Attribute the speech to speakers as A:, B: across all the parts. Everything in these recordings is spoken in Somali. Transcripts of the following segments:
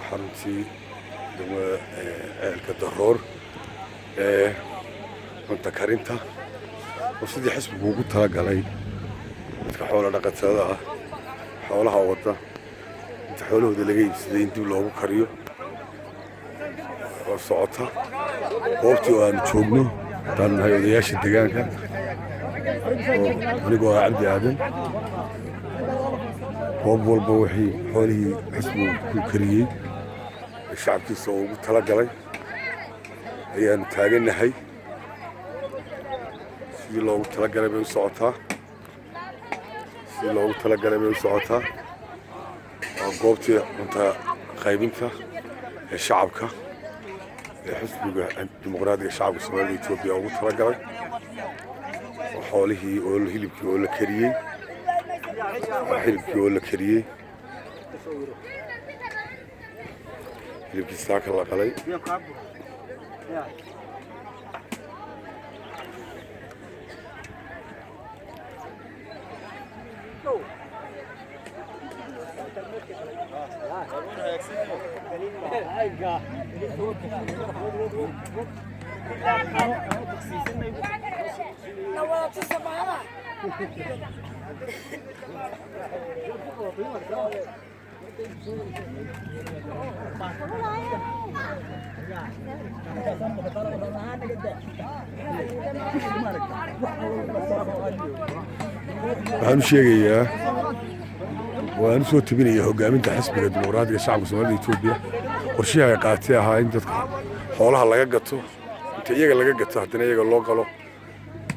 A: xaruntii ceelka Daroor cunto karinta oo sidii xisbigu ugu talagalay dadka xoolo dhaqatada ah xoolaha wada inta xoolahooda laga iibsaday in dib loogu kariyo oo socota goobtii oo aan joogno taan nahay odayaasha deegaanka oo anigoo cabdi aadan goob walba wixii xoolihii xisbigu ku kariyey shacabkiisa oo ugu talagalay ayaan taaganahay sidii loogu talagalay bay u socotaa waa goobtii cunto qaybinta ee shacabka ee xisbiga dimuqraadiga shacabka Soomaalida Itoobiya ugu talagalay oo xoolihii oo hilibkii oo la kariyey hilibkii saaka la qalay waxaan u sheegayaa waan soo tabinayaa hogaaminta xisbiga dimuqraadiga shacabka Soomaalida Itoobiya qorshaha ay qaatay ahaa in dadka xoolaha laga gato inta iyaga laga gato haddana iyaga loo qalo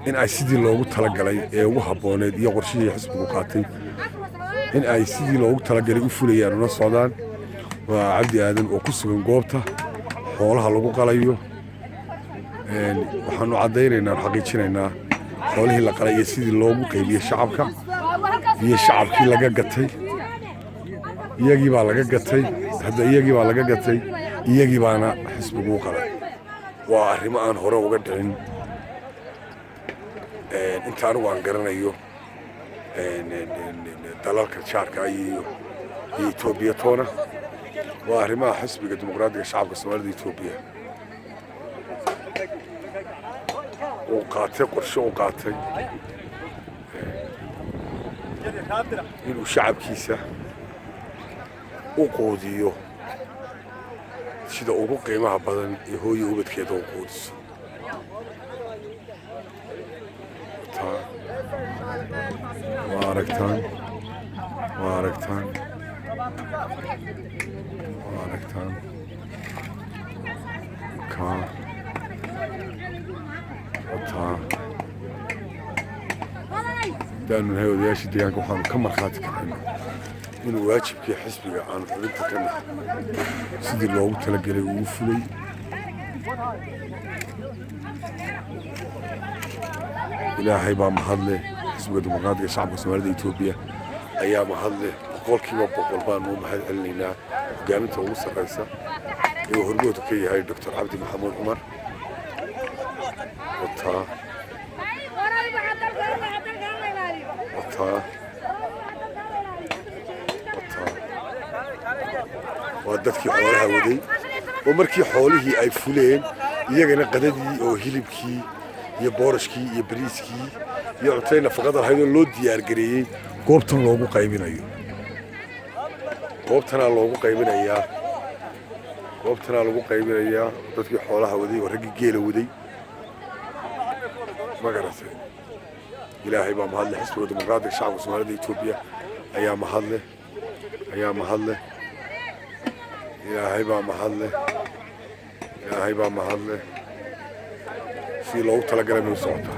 A: in ay sidii loogu talagalay ee ugu habbooneed iyo qorshihii xisbigu qaatay in ay sidii loogu talagalay u fulayaan una socdaan waa cabdi aadan oo ku sugan goobta xoolaha lagu qalayo waxaanu caddaynaynaa xaqiijinaynaa xoolihii la qalay iyo sidii loogu qaybiyey shacabka iyo shacabkii laga gatay iyagii baa laga gatay iyagii baana xisbigu u qalay waa arrimo aan hore uga dhicin inta anigu aan garanayo dalalka jaarka iyo Itoobiya toona waa arrimaha xisbiga dimuqraadiga shacabka Soomaalida Itoobiya oo qaatay qorshe u qaatay inuu shacabkiisa u qoodiyo sida ugu qiimaha badan ee hooyo ubadkeeda u qoodiso waa aragtaan daanu nahay odayaashii deegaanka waxaanu ka markhaati kacaynaa inuu waajibkii xisbiga aanu xubinta ka nahay sidii loogu talagelay uu fulay ilaahay baa mahadle xisbiga dimuqraadiga shacabka Soomaalida Itoobiya ayaa mahadle boqolkiiba boqol baanu mahad celinaynaa hogaaminta ugu sarreysa ee hormooda ka yahay Dr. Cabdi Maxamuud Cumar waa dadkii xoolaha waday oo markii xoolihii ay fuleen iyagana qadadii oo hilibkii iyo boorashkii iyo bariiskii iyo cuntay nafaqada lahayd oo loo diyaar gareeyay goobtan loogu qaybinayo goobtana lagu qaybinayaa dadkii xoolaha waday oo raggii geela waday ma garatay ilaahay baa mahadle xisbiga dimuqraadiga shacabka Soomaalida Itoobiya ayaa mahadle ilaahay baa mahadle si loogu talagalay inuu socoto